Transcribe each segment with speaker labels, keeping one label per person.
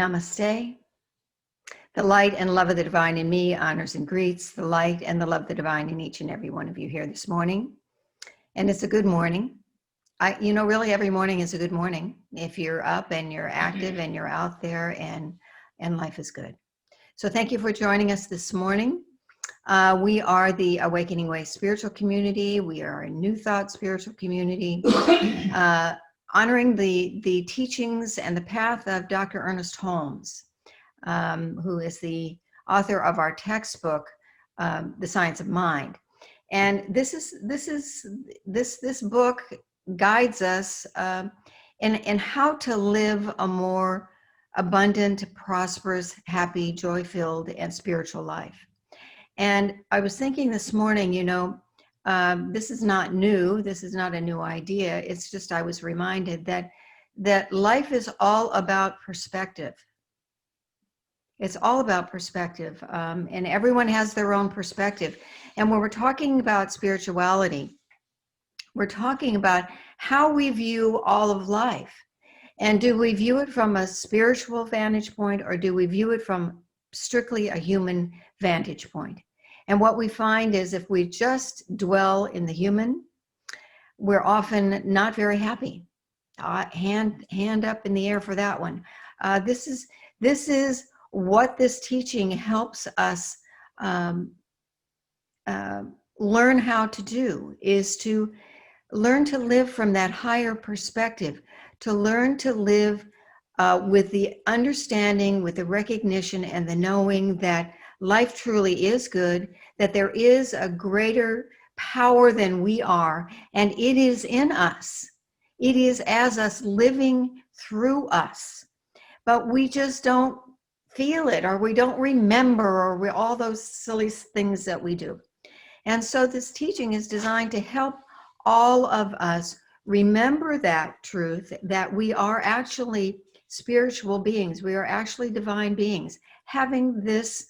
Speaker 1: Namaste. The light and love of the divine in me honors and greets the light and the love of the divine in each and every one of you here this morning. And it's a good morning. Really every morning is a good morning if you're up and you're active and you're out there and life is good. So thank you for joining us this morning. We are the Awakening Way spiritual community. We are a New Thought spiritual community, honoring the teachings and the path of Dr. Ernest Holmes, who is the author of our textbook, The Science of Mind. And this book guides us in how to live a more abundant, prosperous, happy, joy-filled, and spiritual life. And I was thinking this morning, this is not new. This is not a new idea. It's just I was reminded that life is all about perspective. It's all about perspective, and everyone has their own perspective. And when we're talking about spirituality, we're talking about how we view all of life. And do we view it from a spiritual vantage point, or do we view it from strictly a human vantage point? And what we find is if we just dwell in the human, we're often not very happy. Hand up in the air for that one. This is what this teaching helps us learn how to do, is to learn to live from that higher perspective, to learn to live with the understanding, with the recognition and the knowing that life truly is good, that there is a greater power than we are, and it is in us. It is as us living through us, but we just don't feel it, or we don't remember, or all those silly things that we do. And so this teaching is designed to help all of us remember that truth, that we are actually spiritual beings. We are actually divine beings having this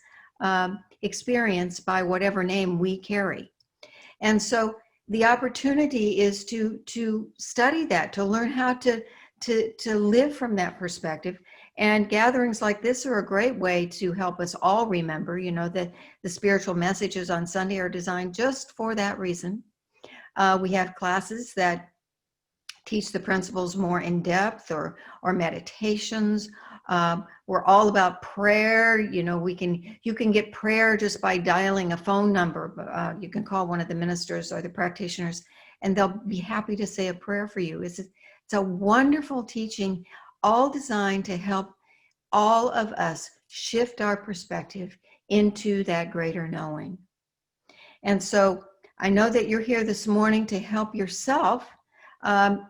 Speaker 1: experience by whatever name we carry. And so the opportunity is to study that, to learn how to live from that perspective. And gatherings like this are a great way to help us all remember, that the spiritual messages on Sunday are designed just for that reason. We have classes that teach the principles more in depth, or meditations. We're all about prayer. You can get prayer just by dialing a phone number. You can call one of the ministers or the practitioners, and they'll be happy to say a prayer for you. It's a wonderful teaching, all designed to help all of us shift our perspective into that greater knowing. And so I know that you're here this morning to help yourself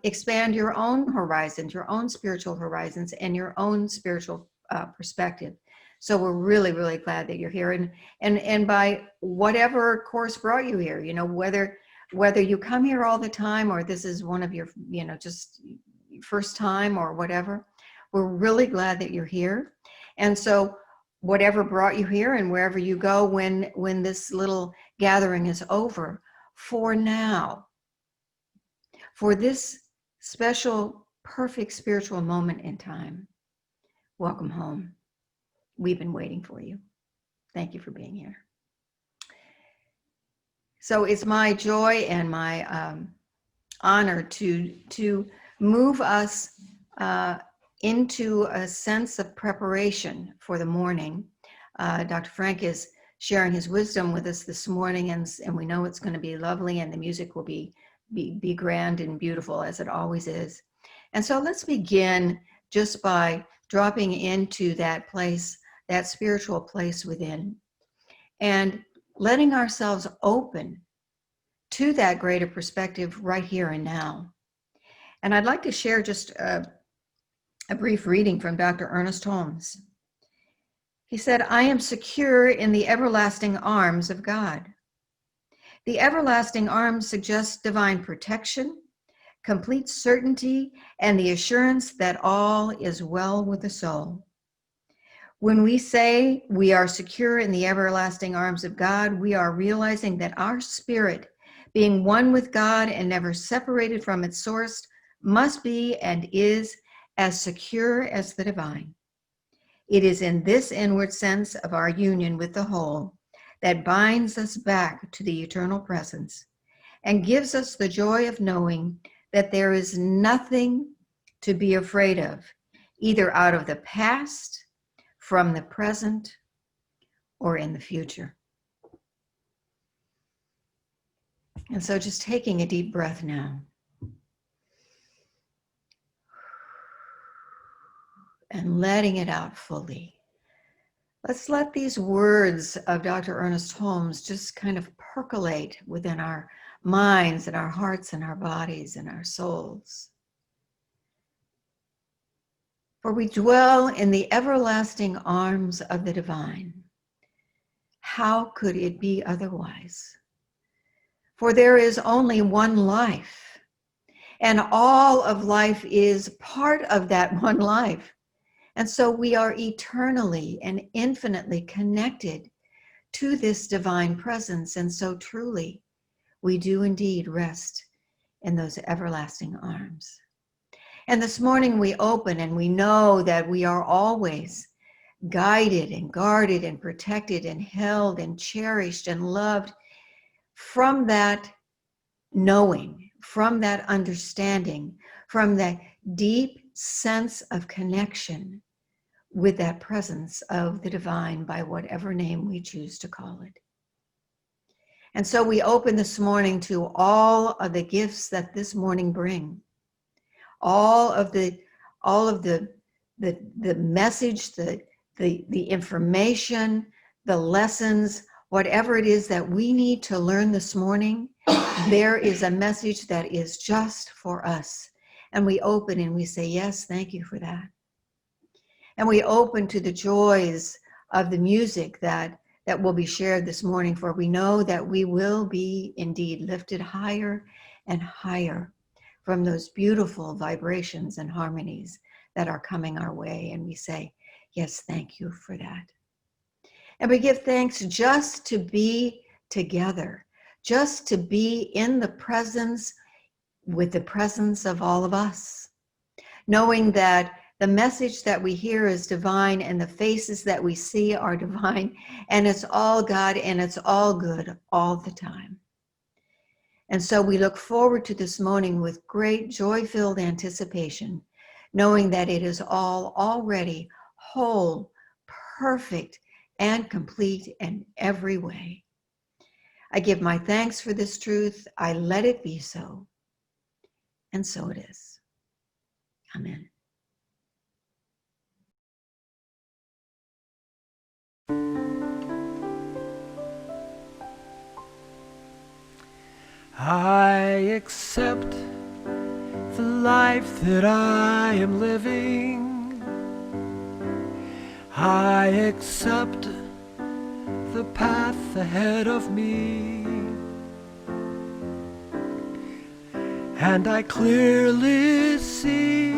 Speaker 1: expand your own horizons, your own spiritual horizons, and your own spiritual perspective. So we're really, really glad that you're here, and by whatever course brought you here, whether you come here all the time, or this is one of your, just first time or whatever, we're really glad that you're here. And so whatever brought you here, and wherever you go when this little gathering is over, for now, for this special, perfect spiritual moment in time, welcome home. We've been waiting for you. Thank you for being here. So it's my joy and my honor to move us into a sense of preparation for the morning. Dr. Frank is sharing his wisdom with us this morning, and we know it's going to be lovely, and the music will be grand and beautiful, as it always is. And so let's begin just by dropping into that place, that spiritual place within, and letting ourselves open to that greater perspective right here and now. And I'd like to share just a brief reading from Dr. Ernest Holmes. He said, "I am secure in the everlasting arms of God. The everlasting arms suggest divine protection, complete certainty, and the assurance that all is well with the soul. When we say we are secure in the everlasting arms of God, we are realizing that our spirit, being one with God and never separated from its source, must be and is as secure as the divine. It is in this inward sense of our union with the whole that binds us back to the eternal presence and gives us the joy of knowing that there is nothing to be afraid of, either out of the past, from the present, or in the future. And so just taking a deep breath now. And letting it out fully. Let's let these words of Dr. Ernest Holmes just kind of percolate within our minds and our hearts and our bodies and our souls. For we dwell in the everlasting arms of the divine. How could it be otherwise? For there is only one life, and all of life is part of that one life. And so we are eternally and infinitely connected to this divine presence. And so truly, we do indeed rest in those everlasting arms. And this morning we open and we know that we are always guided and guarded and protected and held and cherished and loved from that knowing, from that understanding, from that deep sense of connection with that presence of the divine by whatever name we choose to call it. And so we open this morning to all of the gifts that this morning bring, all of the message, the information, the lessons, whatever it is that we need to learn this morning. There is a message that is just for us. And we open and we say, yes, thank you for that. And we open to the joys of the music that will be shared this morning, for we know that we will be indeed lifted higher and higher from those beautiful vibrations and harmonies that are coming our way. And we say, yes, thank you for that. And we give thanks just to be together, just to be in the presence, with the presence of all of us, knowing that the message that we hear is divine and the faces that we see are divine, and it's all God and it's all good all the time. And so we look forward to this morning with great joy-filled anticipation, knowing that it is all already whole, perfect, and complete in every way. I give my thanks for this truth. I let it be so. And so it is. Amen.
Speaker 2: I accept the life that I am living. I accept the path ahead of me. And I clearly see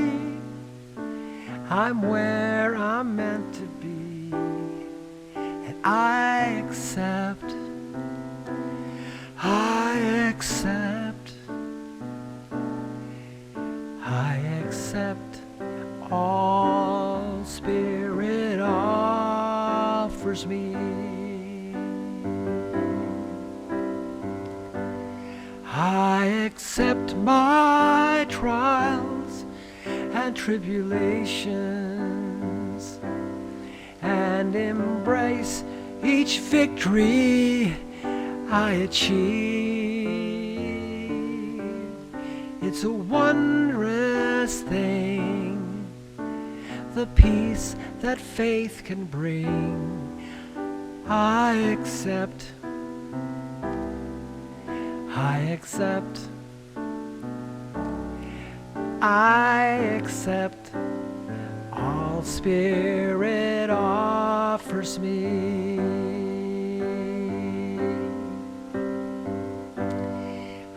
Speaker 2: I'm where I'm meant to be. And I accept all Spirit offers me. I accept my trials and tribulations and embrace each victory I achieve. It's a wondrous thing, the peace that faith can bring. I accept all Spirit offers me.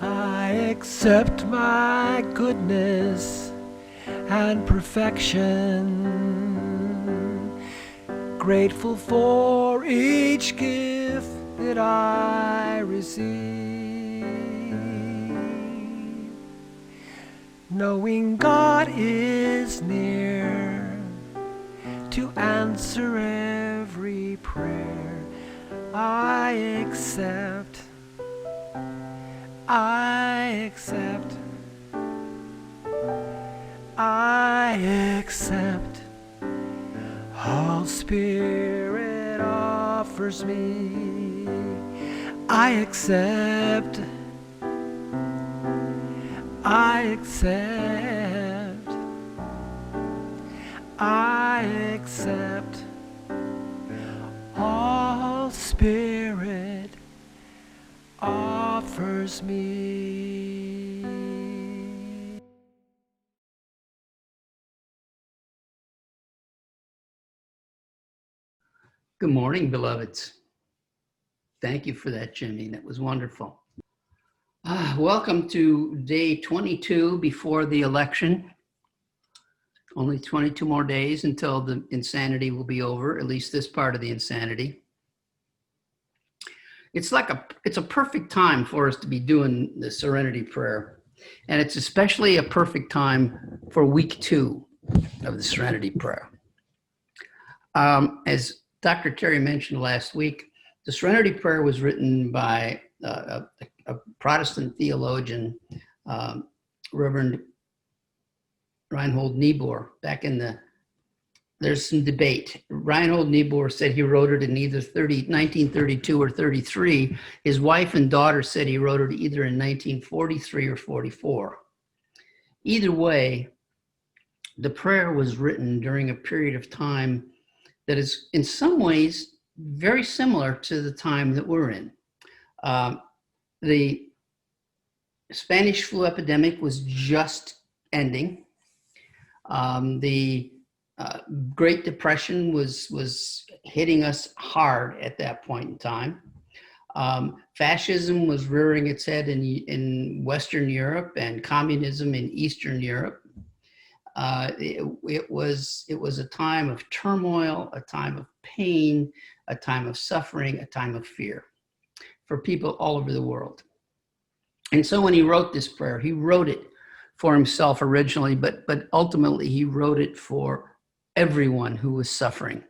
Speaker 2: I accept my goodness and perfection, grateful for each gift that I receive, knowing God is near to answer every prayer. I accept, I accept, I accept. All Spirit offers me. I accept, I accept, I accept. All Spirit offers me.
Speaker 3: Good morning, beloveds. Thank you for that, Jimmy. That was wonderful. Welcome to day 22 before the election. Only 22 more days until the insanity will be over, at least this part of the insanity. It's a perfect time for us to be doing the Serenity Prayer. And it's especially a perfect time for week 2 of the Serenity Prayer. As Dr. Terry mentioned last week, the Serenity Prayer was written by a Protestant theologian, Reverend Reinhold Niebuhr, there's some debate. Reinhold Niebuhr said he wrote it in either 1932 or 33. His wife and daughter said he wrote it either in 1943 or 44. Either way, the prayer was written during a period of time that is in some ways very similar to the time that we're in. The Spanish flu epidemic was just ending. The Great Depression was hitting us hard at that point in time. Fascism was rearing its head in Western Europe and communism in Eastern Europe. It was a time of turmoil, a time of pain, a time of suffering, a time of fear for people all over the world. And so when he wrote this prayer, he wrote it for himself originally, but ultimately he wrote it for everyone who was suffering.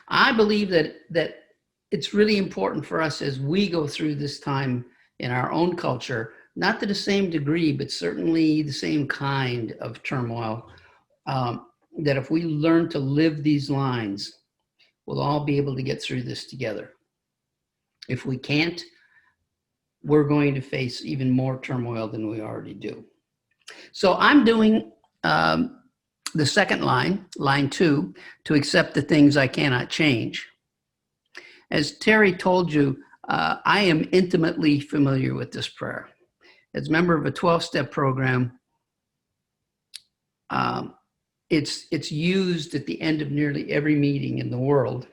Speaker 3: I believe that it's really important for us as we go through this time in our own culture, not to the same degree, but certainly the same kind of turmoil, that if we learn to live these lines, we'll all be able to get through this together. If we can't, we're going to face even more turmoil than we already do. So I'm doing the second line, line 2, to accept the things I cannot change. As Terry told you, I am intimately familiar with this prayer. As a member of a 12-step program, it's used at the end of nearly every meeting in the world.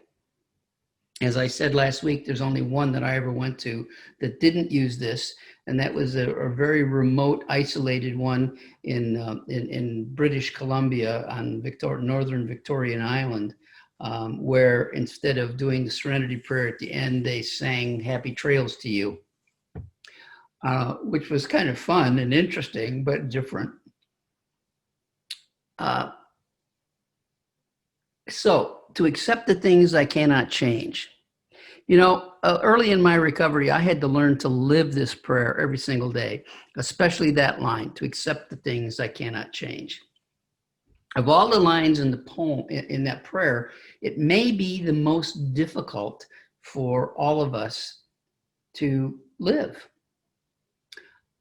Speaker 3: As I said last week, there's only one that I ever went to that didn't use this, and that was a very remote, isolated one in British Columbia on Northern Victorian Island, where instead of doing the Serenity Prayer at the end, they sang Happy Trails to You, which was kind of fun and interesting, but different. So, to accept the things I cannot change. You know, early in my recovery, I had to learn to live this prayer every single day, especially that line, to accept the things I cannot change. Of all the lines in the poem, in that prayer, it may be the most difficult for all of us to live.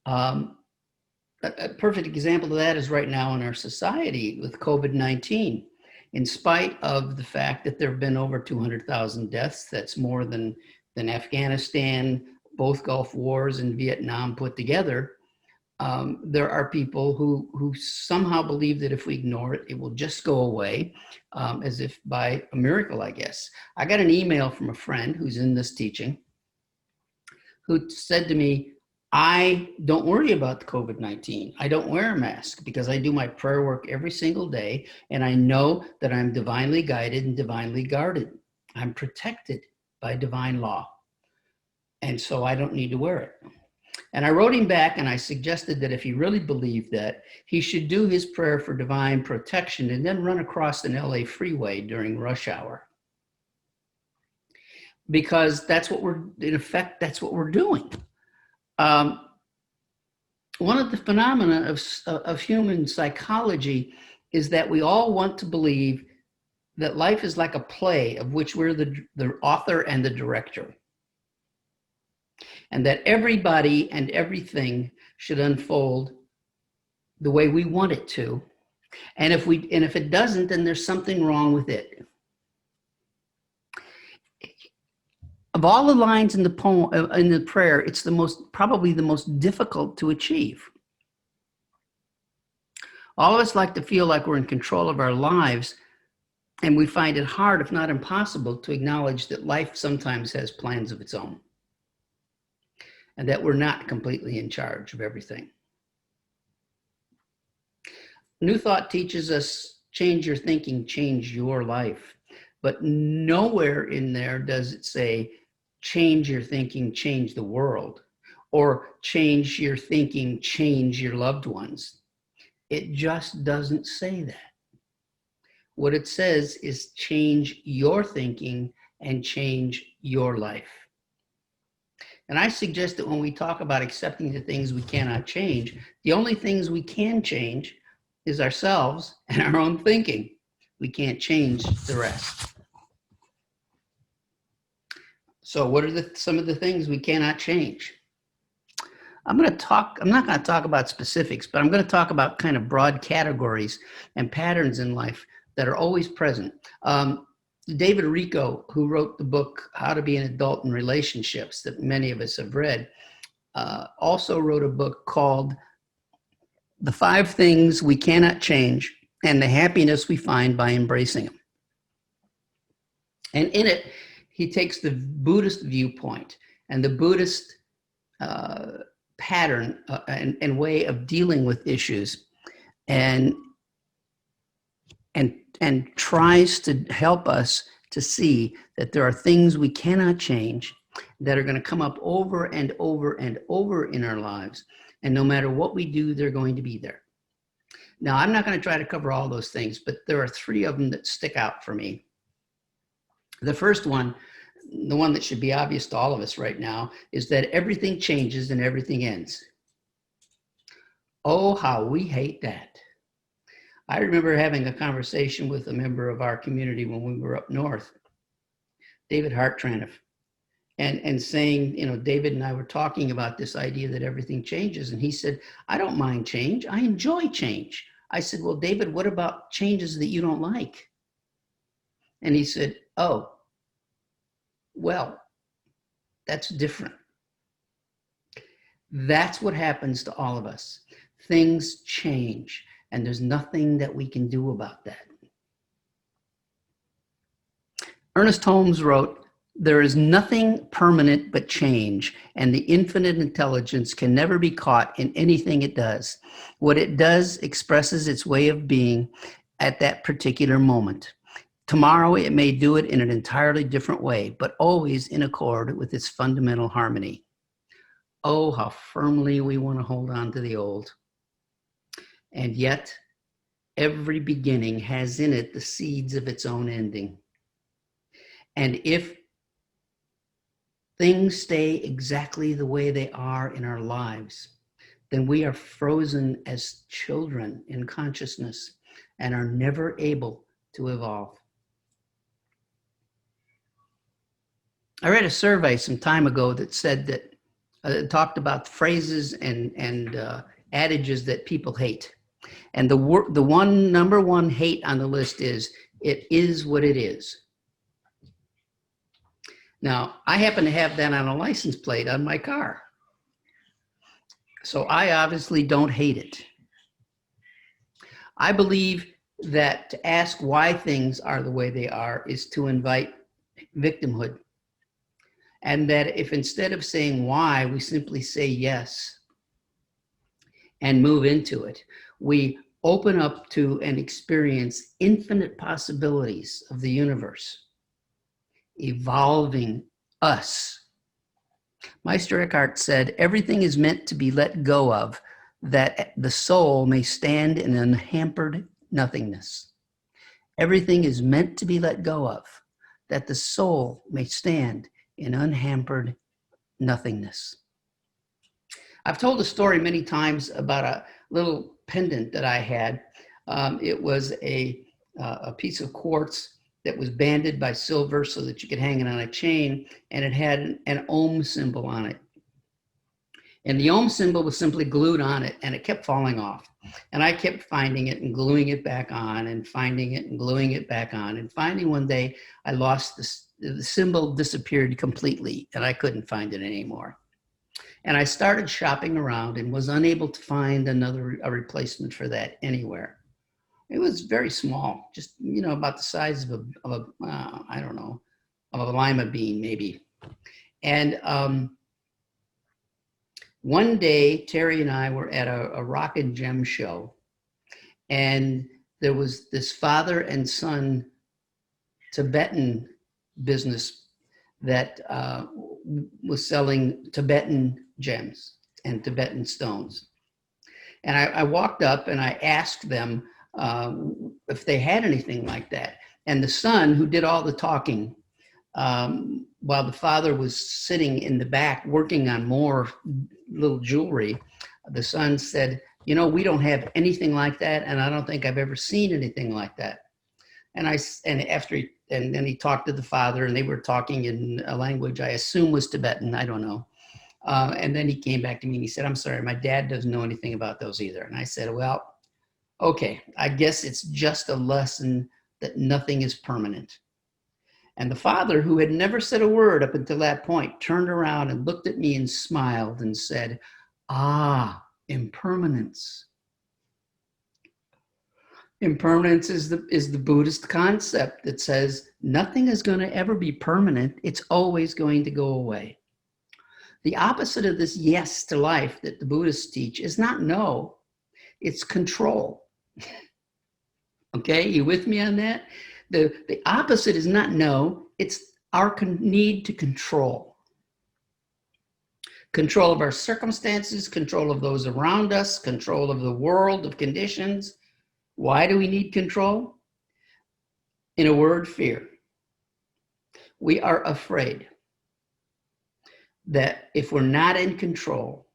Speaker 3: A perfect example of that is right now in our society with COVID-19. In spite of the fact that there have been over 200,000 deaths, that's more than Afghanistan, both Gulf Wars, and Vietnam put together, there are people who somehow believe that if we ignore it, it will just go away, as if by a miracle, I guess. I got an email from a friend who's in this teaching who said to me, I don't worry about the COVID-19. I don't wear a mask because I do my prayer work every single day, and I know that I'm divinely guided and divinely guarded. I'm protected by divine law, and so I don't need to wear it. And I wrote him back and I suggested that if he really believed that, he should do his prayer for divine protection and then run across an LA freeway during rush hour. Because that's what in effect, that's what we're doing. One of the phenomena of human psychology is that we all want to believe that life is like a play of which we're the author and the director. And that everybody and everything should unfold the way we want it to. And if it doesn't, then there's something wrong with it. Of all the lines in the poem, in the prayer, it's probably the most difficult to achieve. All of us like to feel like we're in control of our lives, and we find it hard, if not impossible, to acknowledge that life sometimes has plans of its own, and that we're not completely in charge of everything. New Thought teaches us, change your thinking, change your life. But nowhere in there does it say, change your thinking, change the world, or change your thinking, change your loved ones. It just doesn't say that. What it says is change your thinking and change your life. And I suggest that when we talk about accepting the things we cannot change, the only things we can change is ourselves and our own thinking. We can't change the rest. So what are some of the things we cannot change? I'm not going to talk about specifics, but I'm going to talk about kind of broad categories and patterns in life that are always present. David Richo, who wrote the book, How to Be an Adult in Relationships, that many of us have read, also wrote a book called The 5 Things We Cannot Change and the Happiness We Find by Embracing Them. And in it, he takes the Buddhist viewpoint and the Buddhist pattern and way of dealing with issues and tries to help us to see that there are things we cannot change that are going to come up over and over and over in our lives. And no matter what we do, they're going to be there. Now, I'm not going to try to cover all those things, but there are 3 of them that stick out for me. The first one, the one that should be obvious to all of us right now, is that everything changes and everything ends. Oh, how we hate that. I remember having a conversation with a member of our community when we were up north, David Hartranff, and saying, you know, David and I were talking about this idea that everything changes. And he said, I don't mind change. I enjoy change. I said, well, David, what about changes that you don't like? And he said, oh, well, that's different. That's what happens to all of us. Things change, and there's nothing that we can do about that. Ernest Holmes wrote, there is nothing permanent but change, and the infinite intelligence can never be caught in anything it does. What it does expresses its way of being at that particular moment. Tomorrow it may do it in an entirely different way, but always in accord with its fundamental harmony. Oh, how firmly we want to hold on to the old. And yet, every beginning has in it the seeds of its own ending. And if things stay exactly the way they are in our lives, then we are frozen as children in consciousness and are never able to evolve. I read a survey some time ago that said that talked about phrases and adages that people hate. And the number one hate on the list is, it is what it is. Now, I happen to have that on a license plate on my car. So I obviously don't hate it. I believe that to ask why things are the way they are is to invite victimhood. And that if instead of saying why, we simply say yes and move into it, we open up to and experience infinite possibilities of the universe, evolving us Meister Eckhart said, everything is meant to be let go of, that the soul may stand in unhampered nothingness. Everything is meant to be let go of, that the soul may stand in unhampered nothingness. I've told a story many times about a little pendant that I had. It was a piece of quartz that was banded by silver so that you could hang it on a chain, and it had an Om symbol on it. And the Om symbol was simply glued on it, and it kept falling off. And I kept finding it and gluing it back on, and finding it and gluing it back on. And finally, one day, I lost the symbol disappeared completely, and I couldn't find it anymore. And I started shopping around and was unable to find a replacement for that anywhere. It was very small, just, about the size of a lima bean maybe. And one day, Terry and I were at a rock and gem show, and there was this father and son Tibetan business that was selling Tibetan gems and Tibetan stones. And I walked up and I asked them if they had anything like that. And the son, who did all the talking, while the father was sitting in the back working on more little jewelry, the son said, we don't have anything like that, and I don't think I've ever seen anything like that. And then he talked to the father, and they were talking in a language I assume was Tibetan, I don't know. And then he came back to me and he said, I'm sorry, my dad doesn't know anything about those either. And I said, well, okay, I guess it's just a lesson that nothing is permanent. And the father, who had never said a word up until that point, turned around and looked at me and smiled and said, impermanence. Impermanence is the Buddhist concept that says nothing is going to ever be permanent. It's always going to go away. The opposite of this yes to life that the Buddhists teach is not no, it's control. Okay, you with me on that? The opposite is not no, it's our need to control. Control of our circumstances, control of those around us, control of the world, of conditions. Why do we need control? In a word, fear. We are afraid that if we're not in control,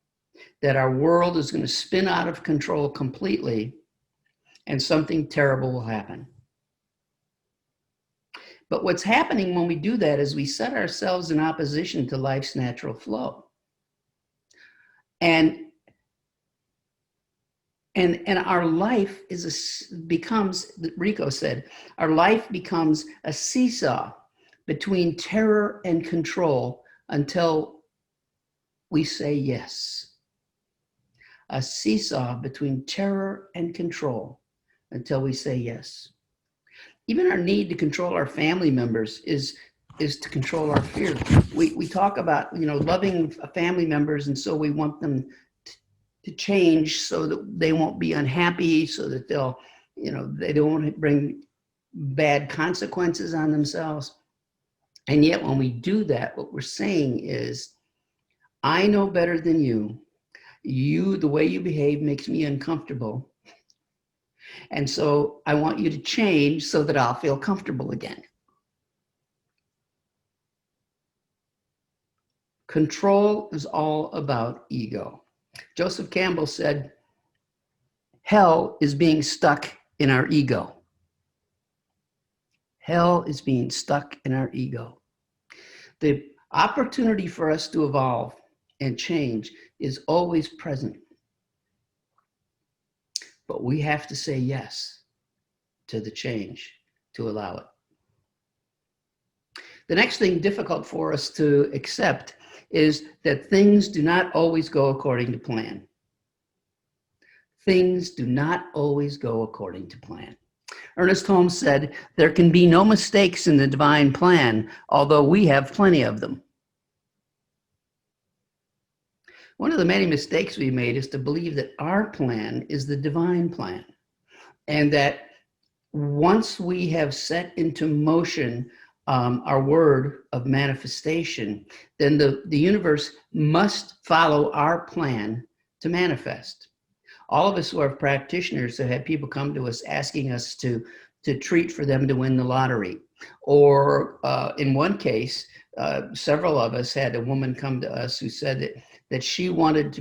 Speaker 3: that our world is going to spin out of control completely and something terrible will happen. But what's happening when we do that is we set ourselves in opposition to life's natural flow. And our life becomes, Rico said, our life becomes a seesaw between terror and control until we say yes. A seesaw between terror and control until we say yes. Even our need to control our family members is to control our fear. We talk about, loving family members, and so we want them to change so that they won't be unhappy, so that they don't bring bad consequences on themselves. And yet when we do that, what we're saying is, I know better than you. The way you behave makes me uncomfortable. And so I want you to change so that I'll feel comfortable again. Control is all about ego. Joseph Campbell said, hell is being stuck in our ego. Hell is being stuck in our ego. The opportunity for us to evolve and change is always present. But we have to say yes to the change to allow it. The next thing difficult for us to accept is that things do not always go according to plan. Things do not always go according to plan. Ernest Holmes said, there can be no mistakes in the divine plan, although we have plenty of them. One of the many mistakes we made is to believe that our plan is the divine plan, and that once we have set into motion our word of manifestation, then the universe must follow our plan to manifest. All of us who are practitioners have had people come to us asking us to treat for them to win the lottery. Or in one case, several of us had a woman come to us who said that she wanted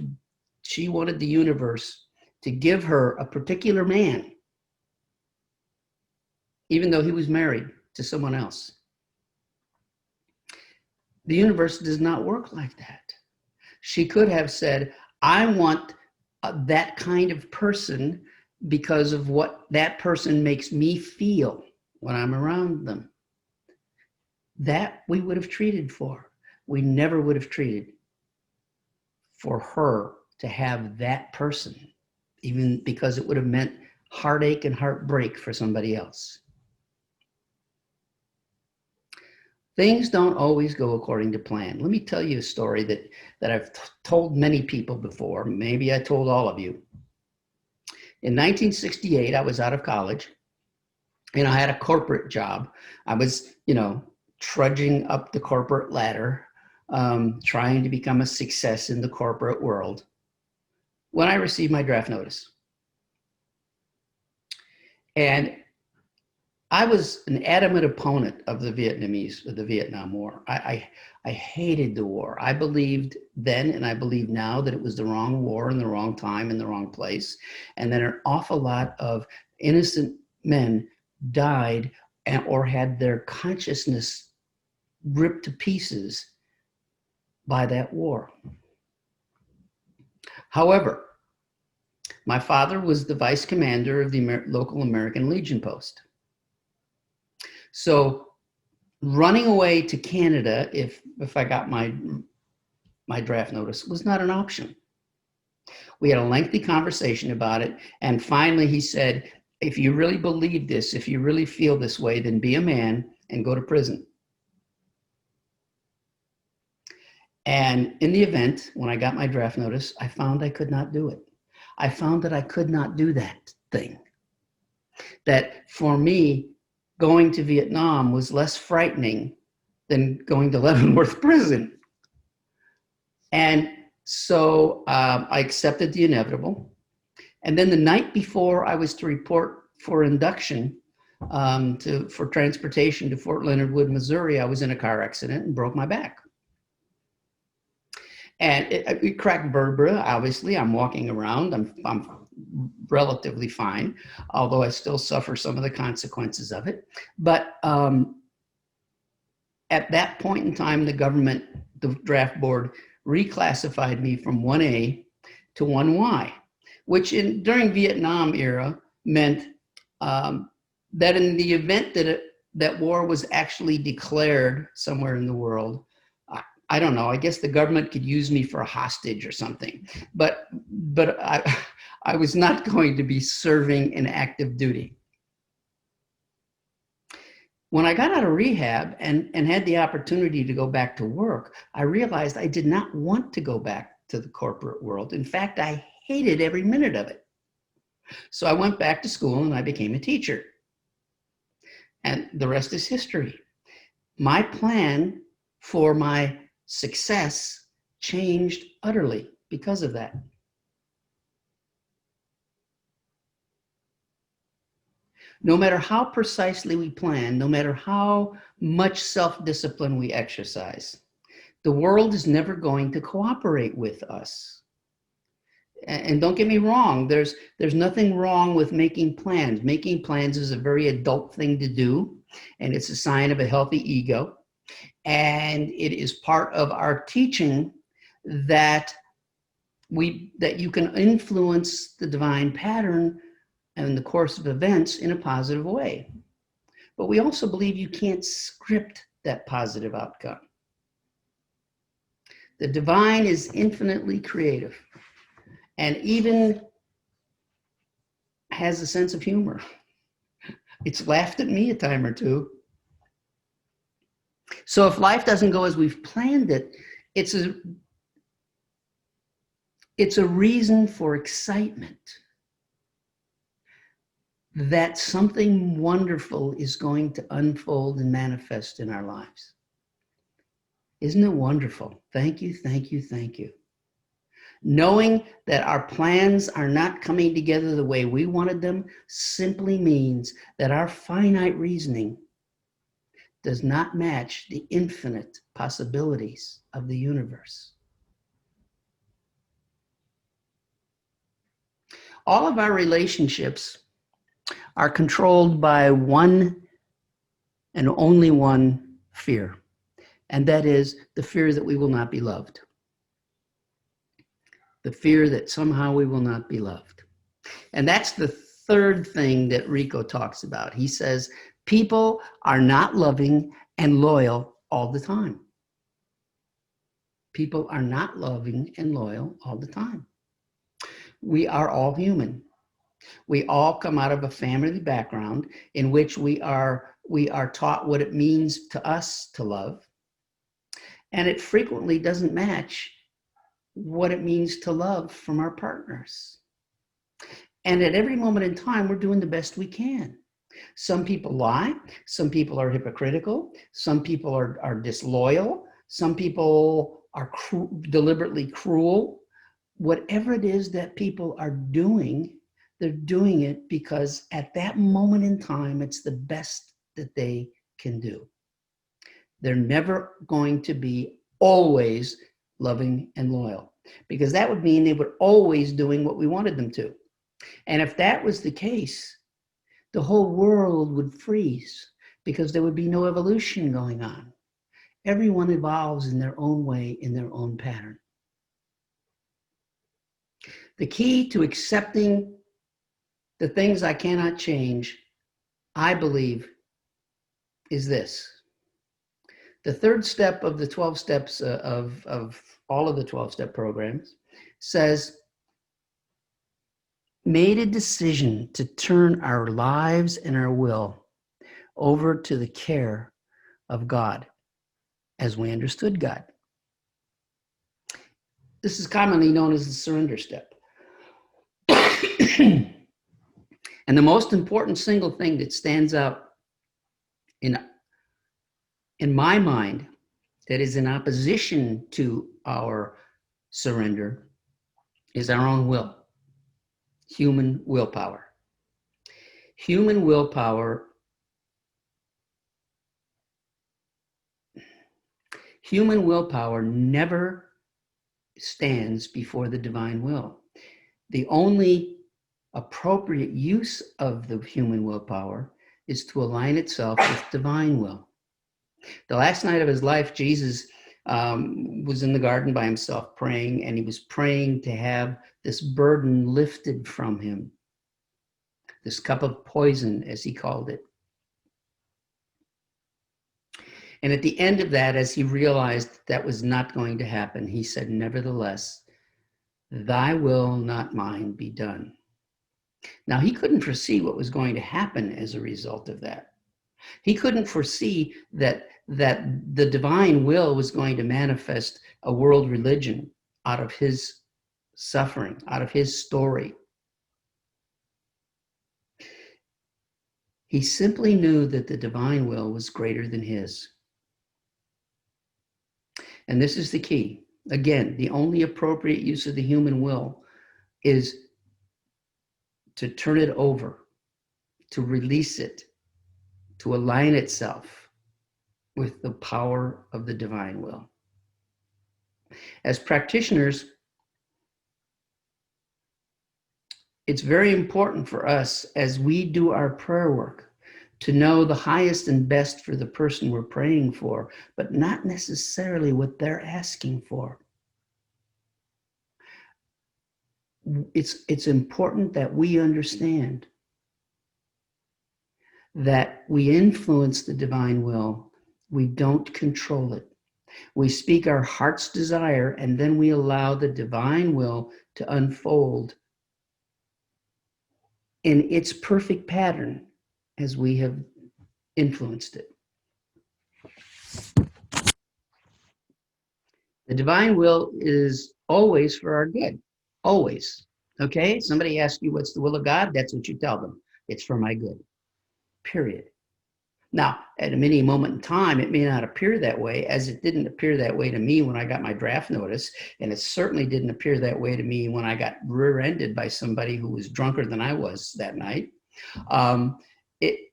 Speaker 3: the universe to give her a particular man, even though he was married to someone else. The universe does not work like that. She could have said, I want that kind of person because of what that person makes me feel when I'm around them. That we would have treated for. We never would have treated for her to have that person, even because it would have meant heartache and heartbreak for somebody else. Things don't always go according to plan. Let me tell you a story that I've told many people before. Maybe I told all of you. In 1968, I was out of college and I had a corporate job. I was, trudging up the corporate ladder, trying to become a success in the corporate world, when I received my draft notice. And I was an adamant opponent of the Vietnam War. I hated the war. I believed then, and I believe now, that it was the wrong war in the wrong time in the wrong place, and that an awful lot of innocent men died or had their consciousness ripped to pieces by that war. However, my father was the vice commander of the local American Legion post. So running away to Canada, if I got my draft notice, was not an option. We had a lengthy conversation about it. And finally he said, if you really believe this, if you really feel this way, then be a man and go to prison. And in the event, when I got my draft notice, I found I could not do it. I found that I could not do that thing. That for me, going to Vietnam was less frightening than going to Leavenworth Prison. And so I accepted the inevitable. And then the night before I was to report for induction for transportation to Fort Leonard Wood, Missouri, I was in a car accident and broke my back. And it cracked vertebra, obviously. I'm walking around. I'm relatively fine, although I still suffer some of the consequences of it. But at that point in time, the draft board reclassified me from 1A to 1Y, which during Vietnam era meant that in the event that war was actually declared somewhere in the world, I don't know, I guess the government could use me for a hostage or something, but I was not going to be serving in active duty. When I got out of rehab and had the opportunity to go back to work, I realized I did not want to go back to the corporate world. In fact, I hated every minute of it. So I went back to school and I became a teacher. And the rest is history. My plan for my success changed utterly because of that. No matter how precisely we plan, no matter how much self-discipline we exercise, the world is never going to cooperate with us. And don't get me wrong, there's nothing wrong with making plans. Making plans is a very adult thing to do, and it's a sign of a healthy ego. And it is part of our teaching that you can influence the divine pattern and the course of events in a positive way. But we also believe you can't script that positive outcome. The divine is infinitely creative and even has a sense of humor. It's laughed at me a time or two. So if life doesn't go as we've planned it, it's a reason for excitement. that something wonderful is going to unfold and manifest in our lives. Isn't it wonderful? Thank you, thank you, thank you. Knowing that our plans are not coming together the way we wanted them simply means that our finite reasoning does not match the infinite possibilities of the universe. All of our relationships are controlled by one and only one fear, and that is the fear that we will not be loved. The fear that somehow we will not be loved. And that's the third thing that Rico talks about. He says, people are not loving and loyal all the time. People are not loving and loyal all the time. We are all human. We all come out of a family background in which we are taught what it means to us to love. And it frequently doesn't match what it means to love from our partners. And at every moment in time, we're doing the best we can. Some people lie. Some people are hypocritical. Some people are disloyal. Some people are deliberately cruel. Whatever it is that people are doing, they're doing it because at that moment in time, it's the best that they can do. They're never going to be always loving and loyal, because that would mean they were always doing what we wanted them to. And if that was the case, the whole world would freeze because there would be no evolution going on. Everyone evolves in their own way, in their own pattern. The key to accepting the things I cannot change, I believe, is this. The third step of the 12 steps of all of the 12-step programs says, made a decision to turn our lives and our will over to the care of God as we understood God. This is commonly known as the surrender step. And the most important single thing that stands out in my mind that is in opposition to our surrender is our own will, human willpower. Human willpower never stands before the divine will. The only appropriate use of the human willpower is to align itself with divine will. The last night of his life, Jesus was in the garden by himself praying, and he was praying to have this burden lifted from him, this cup of poison, as he called it. And at the end of that, as he realized that was not going to happen, he said, nevertheless, thy will, not mine, be done. Now, he couldn't foresee what was going to happen as a result of that. He couldn't foresee that the divine will was going to manifest a world religion out of his suffering, out of his story. He simply knew that the divine will was greater than his. And this is the key. Again, the only appropriate use of the human will is to turn it over, to release it, to align itself with the power of the divine will. As practitioners, it's very important for us as we do our prayer work to know the highest and best for the person we're praying for, but not necessarily what they're asking for. It's important that we understand that we influence the divine will. We don't control it. We speak our heart's desire, and then we allow the divine will to unfold in its perfect pattern as we have influenced it. The divine will is always for our good, always. Okay? Somebody asks you what's the will of God, that's what you tell them. It's for my good, period. Now, at any moment in time, it may not appear that way, as it didn't appear that way to me when I got my draft notice, and it certainly didn't appear that way to me when I got rear-ended by somebody who was drunker than I was that night.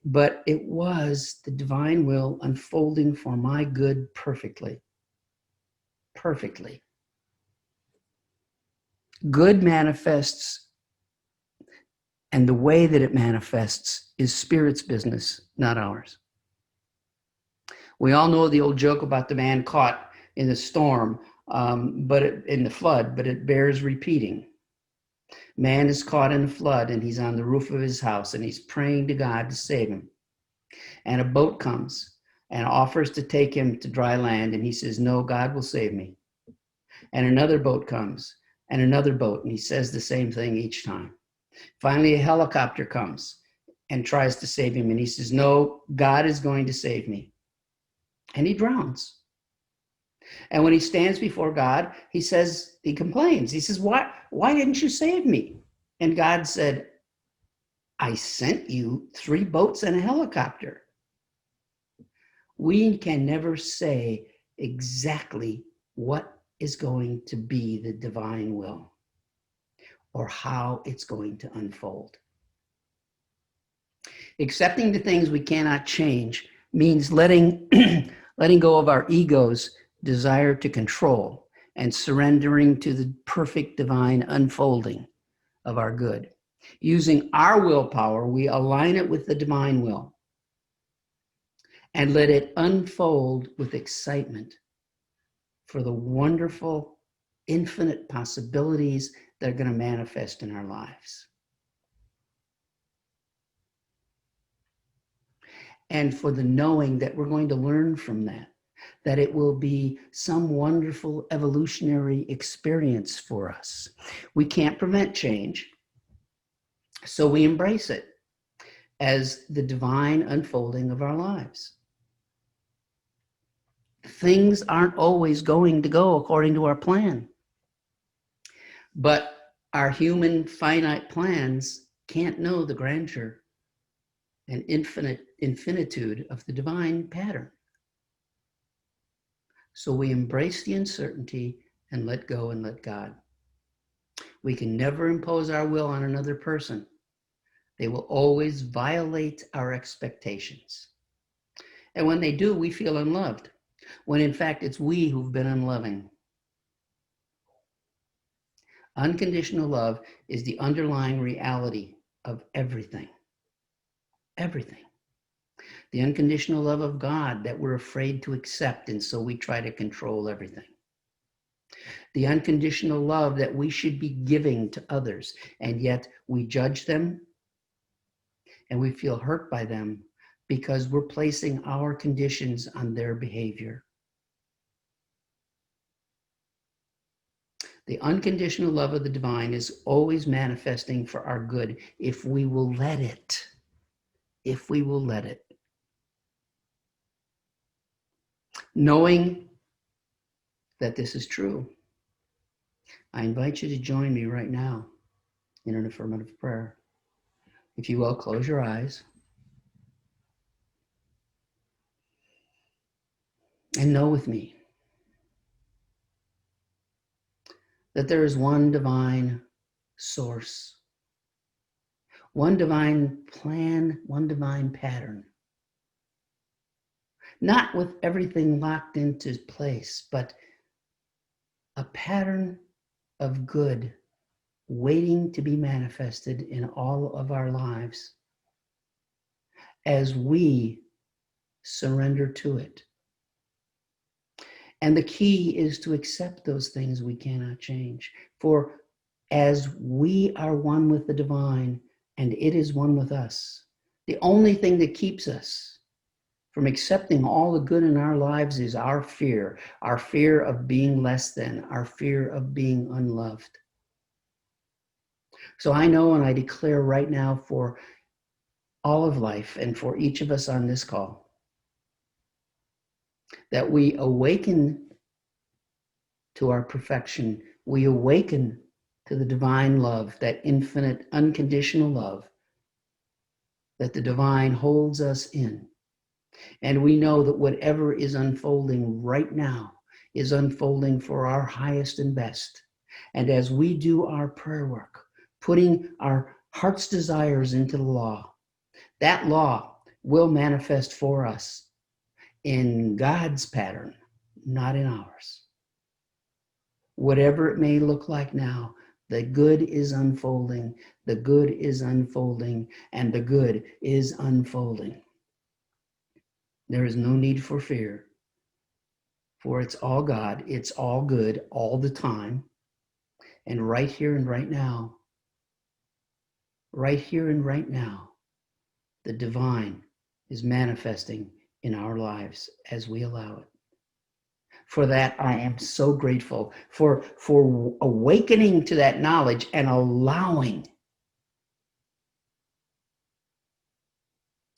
Speaker 3: But it was the divine will unfolding for my good perfectly. Perfectly. Good manifests, and the way that it manifests is Spirit's business, not ours. We all know the old joke about the man caught in the storm, in the flood, but it bears repeating. Man is caught in a flood, and he's on the roof of his house, and he's praying to God to save him. And a boat comes and offers to take him to dry land, and he says, no, God will save me. And another boat comes, and another boat, and he says the same thing each time. Finally, a helicopter comes and tries to save him, and he says, no, God is going to save me. And he drowns. And when he stands before God, he complains. He says, why didn't you save me? And God said, I sent you 3 boats and a helicopter. We can never say exactly what is going to be the divine will or how it's going to unfold. Accepting the things we cannot change means letting go of our ego's desire to control and surrendering to the perfect divine unfolding of our good. Using our willpower, we align it with the divine will and let it unfold with excitement for the wonderful, infinite possibilities that are going to manifest in our lives. And for the knowing that we're going to learn from that it will be some wonderful evolutionary experience for us. We can't prevent change, so we embrace it as the divine unfolding of our lives. Things aren't always going to go according to our plan, but our human finite plans can't know the grandeur and infinitude of the divine pattern. So we embrace the uncertainty and let go and let God. We can never impose our will on another person. They will always violate our expectations. And when they do, we feel unloved, when in fact it's we who've been unloving. Unconditional love is the underlying reality of everything. Everything. The unconditional love of God that we're afraid to accept, and so we try to control everything. The unconditional love that we should be giving to others, and yet we judge them and we feel hurt by them because we're placing our conditions on their behavior. The unconditional love of the divine is always manifesting for our good if we will let it. If we will let it. Knowing that this is true, I invite you to join me right now in an affirmative prayer. If you will, close your eyes and know with me that there is one divine source, one divine plan, one divine pattern. Not with everything locked into place, but a pattern of good waiting to be manifested in all of our lives as we surrender to it. And the key is to accept those things we cannot change. For as we are one with the divine and it is one with us, the only thing that keeps us from accepting all the good in our lives is our fear of being less than, our fear of being unloved. So I know and I declare right now for all of life and for each of us on this call that we awaken to our perfection. We awaken to the divine love, that infinite, unconditional love that the divine holds us in. And we know that whatever is unfolding right now is unfolding for our highest and best. And as we do our prayer work, putting our heart's desires into the law, that law will manifest for us in God's pattern, not in ours. Whatever it may look like now, the good is unfolding, the good is unfolding, and the good is unfolding. There is no need for fear, for it's all God, it's all good all the time. And right here and right now, the divine is manifesting in our lives as we allow it. For that, I am so grateful for awakening to that knowledge and allowing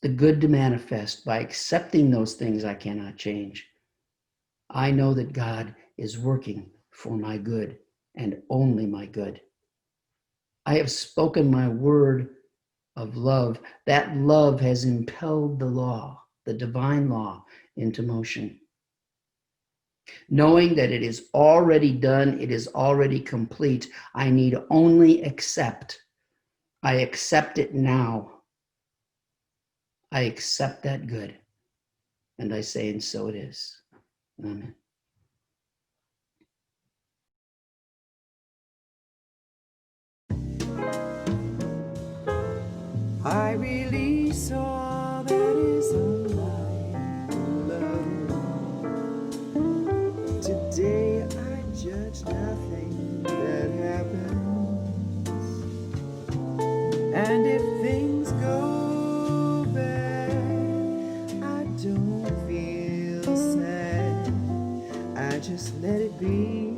Speaker 3: the good to manifest by accepting those things I cannot change. I know that God is working for my good and only my good. I have spoken my word of love. That love has impelled the law, the divine law, into motion. Knowing that it is already done, it is already complete, I need only accept. I accept it now. I accept that good. And I say, and so it is. Amen.
Speaker 2: I release all that is unlike love. Today I judge nothing that happens. And if things go bad, I don't feel sad. I just let it be,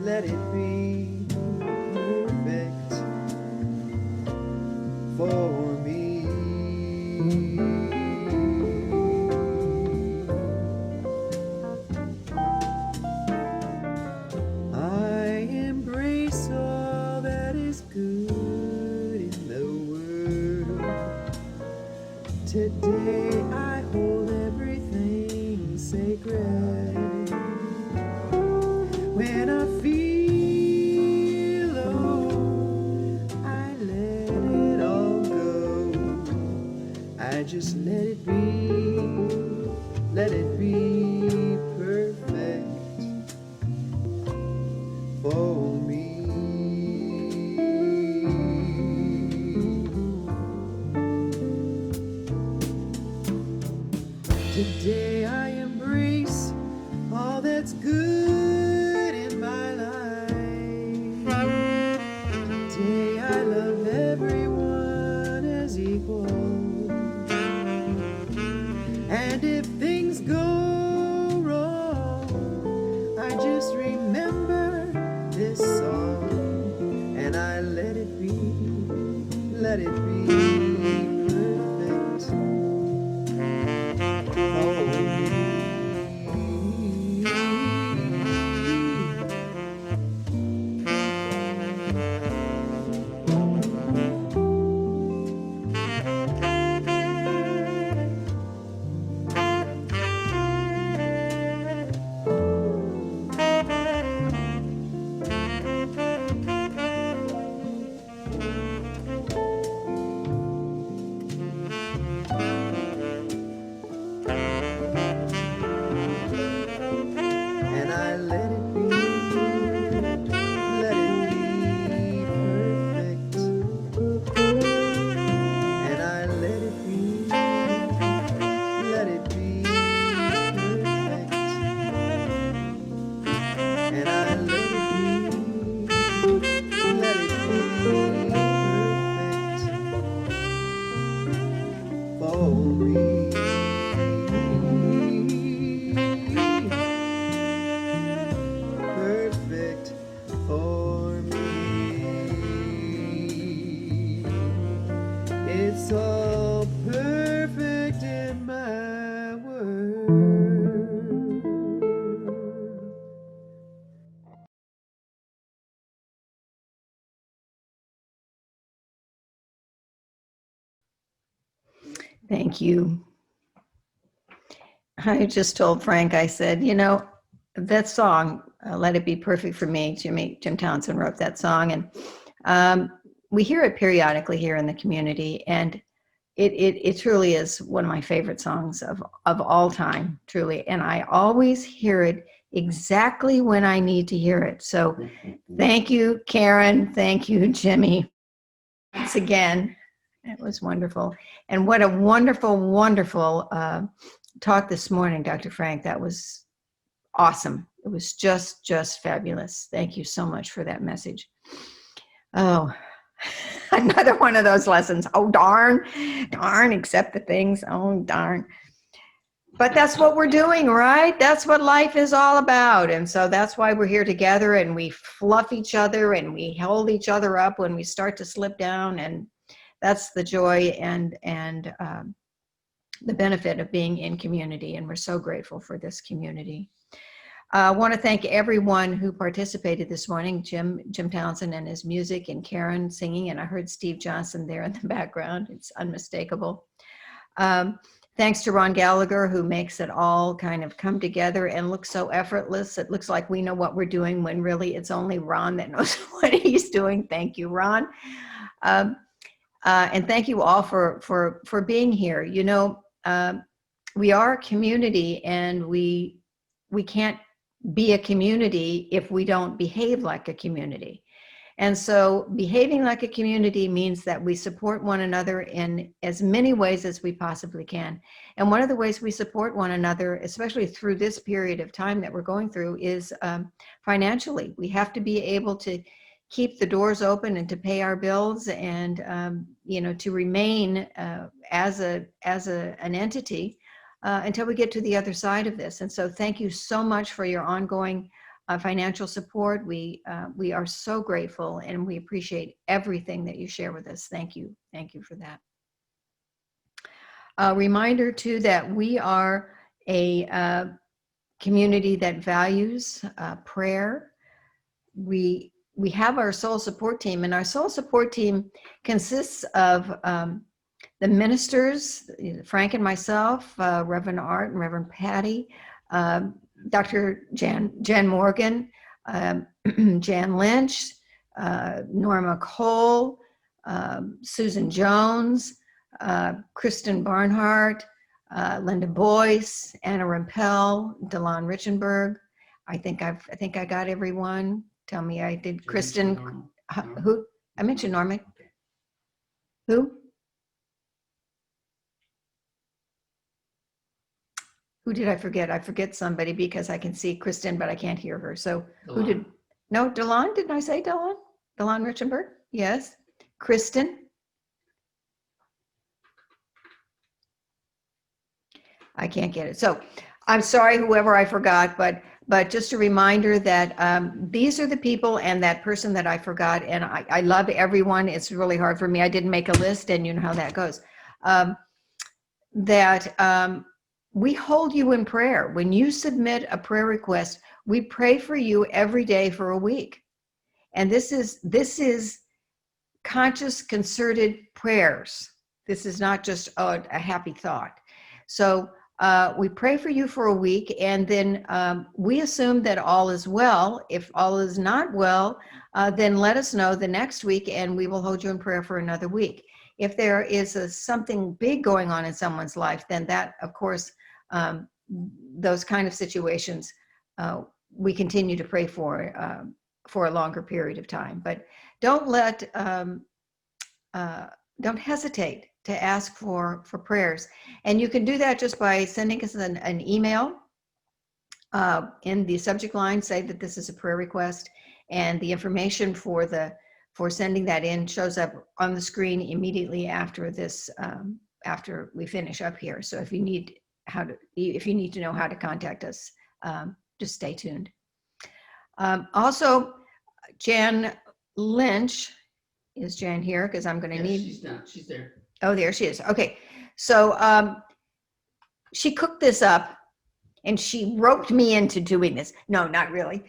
Speaker 2: let it be perfect for me. I embrace all that is good in the world. Today I hold everything sacred. When I feel low, I let it all go. I just let it be perfect for me. Today I embrace all that's good in my life. Today I love everyone as equal. And if things go wrong, I just remember this song and I let it be perfect for me.
Speaker 1: Thank you. I just told Frank, I said, that song, Let It Be Perfect for Me, Jim Townsend wrote that song. And we hear it periodically here in the community. And it truly is one of my favorite songs of all time, truly. And I always hear it exactly when I need to hear it. So thank you, Karen. Thank you, Jimmy. Once again, it was wonderful. And what a wonderful, wonderful talk this morning, Dr. Frank. That was awesome. It was just fabulous. Thank you so much for that message. Oh, another one of those lessons. Oh, darn, accept the things. Oh, darn. But that's what we're doing, right? That's what life is all about. And so that's why we're here together, and we fluff each other and we hold each other up when we start to slip down. And that's the joy and the benefit of being in community. And we're so grateful for this community. I want to thank everyone who participated this morning, Jim Townsend and his music, and Karen singing, and I heard Steve Johnson there in the background. It's unmistakable. Thanks to Ron Gallagher, who makes it all kind of come together and look so effortless. It looks like we know what we're doing when really it's only Ron that knows what he's doing. Thank you, Ron. And thank you all for being here. We are a community, and we can't be a community if we don't behave like a community. And so behaving like a community means that we support one another in as many ways as we possibly can. And one of the ways we support one another, especially through this period of time that we're going through, is financially. We have to be able to keep the doors open and to pay our bills, and to remain as an entity until we get to the other side of this. And so thank you so much for your ongoing financial support. We are so grateful, and we appreciate everything that you share with us. Thank you. Thank you for that. A reminder too that we are a community that values prayer. We have our soul support team, and our soul support team consists of the ministers, Frank and myself, Reverend Art and Reverend Patty, Dr. Jan Morgan, Jan Lynch, Norma Cole, Susan Jones, Kristen Barnhart, Linda Boyce, Anna Rempel, Delon Richenberg. I think I got everyone. Tell me I did. Kristen, who? I mentioned Norma. Who? Who did I forget? I forget somebody because I can see Kristen, but I can't hear her. So Delon. Who did? No, Delon. Didn't I say Delon? Delon Richenberg? Yes. Kristen. I can't get it. So I'm sorry, whoever I forgot, but just a reminder that these are the people and that person that I forgot. And I love everyone. It's really hard for me. I didn't make a list, and you know how that goes. We hold you in prayer. When you submit a prayer request, we pray for you every day for a week. And this is conscious, concerted prayers. This is not just a happy thought. So we pray for you for a week, and then we assume that all is well. If all is not well, then let us know the next week, and we will hold you in prayer for another week. If there is something big going on in someone's life, then that, of course, those kind of situations, we continue to pray for a longer period of time. But don't hesitate to ask for prayers. And you can do that just by sending us an email. In the subject line, say that this is a prayer request, and the information for sending that in shows up on the screen immediately after this, after we finish up here. So if you need to know how to contact us, just stay tuned. Also, Jan Lynch, is Jan here? Because I'm going to need.
Speaker 3: She's not. She's there.
Speaker 1: Oh, there she is. Okay, so she cooked this up, and she roped me into doing this. No, not really.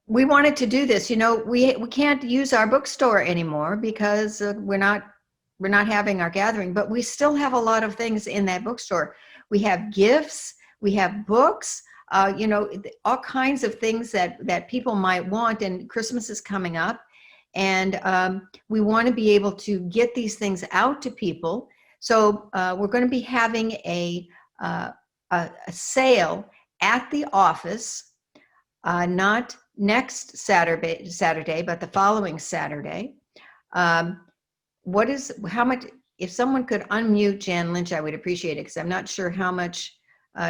Speaker 1: We wanted to do this. We can't use our bookstore anymore because we're not not having our gathering, but we still have a lot of things in that bookstore. We have gifts, we have books, all kinds of things that people might want. And Christmas is coming up, and we want to be able to get these things out to people. So we're going to be having a sale at the office, not next Saturday, but the following Saturday. How much, if someone could unmute Jan Lynch, I would appreciate it, because I'm not sure how much,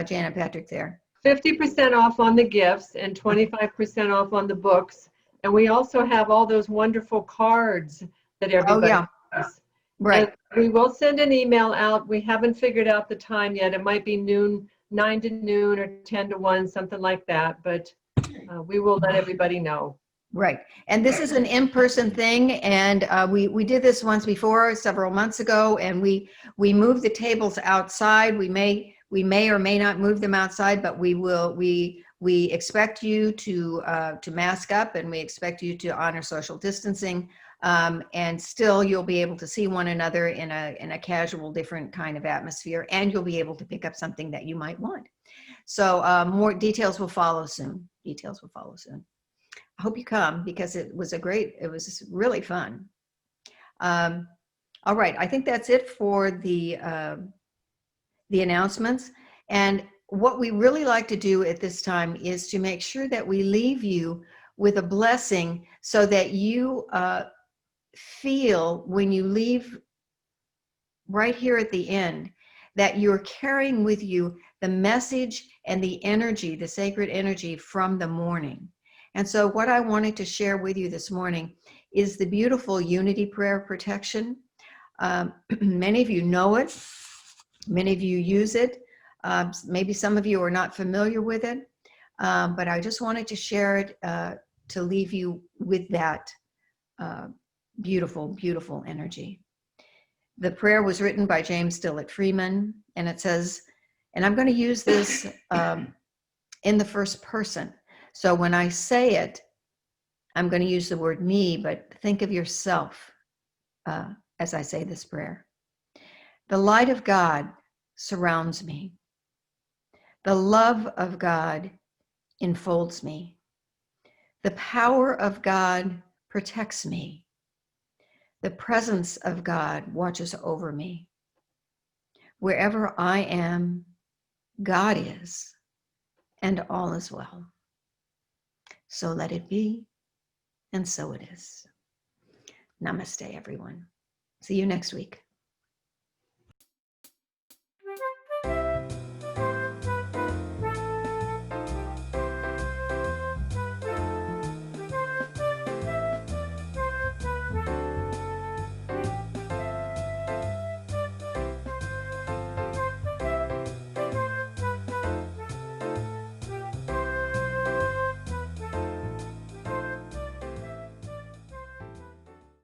Speaker 1: Jan and Patrick there.
Speaker 4: 50% off on the gifts and 25% off on the books. And we also have all those wonderful cards that everybody has.
Speaker 1: Right.
Speaker 4: And we will send an email out. We haven't figured out the time yet. It might be 9 to noon or 10 to 1, something like that. But we will let everybody know.
Speaker 1: Right. And this is an in-person thing. And we did this once before, several months ago, and we moved the tables outside. We may or may not move them outside, but we will. We expect you to mask up, and we expect you to honor social distancing. And still, you'll be able to see one another in a casual, different kind of atmosphere, and you'll be able to pick up something that you might want. So more details will follow soon. Details will follow soon. I hope you come, because it was really fun. All right, I think that's it for the announcements. And what we really like to do at this time is to make sure that we leave you with a blessing, so that you feel when you leave right here at the end that you're carrying with you the message and the energy, the sacred energy from the morning. And so what I wanted to share with you this morning is the beautiful Unity Prayer Protection. Many of you know it. Many of you use it. Maybe some of you are not familiar with it, but I just wanted to share it to leave you with that beautiful, beautiful energy. The prayer was written by James Dillett Freeman, and it says, and I'm going to use this in the first person. So when I say it, I'm going to use the word me, but think of yourself as I say this prayer. The light of God surrounds me. The love of God enfolds me. The power of God protects me. The presence of God watches over me. Wherever I am, God is, and all is well. So let it be, and so it is. Namaste, everyone. See you next week.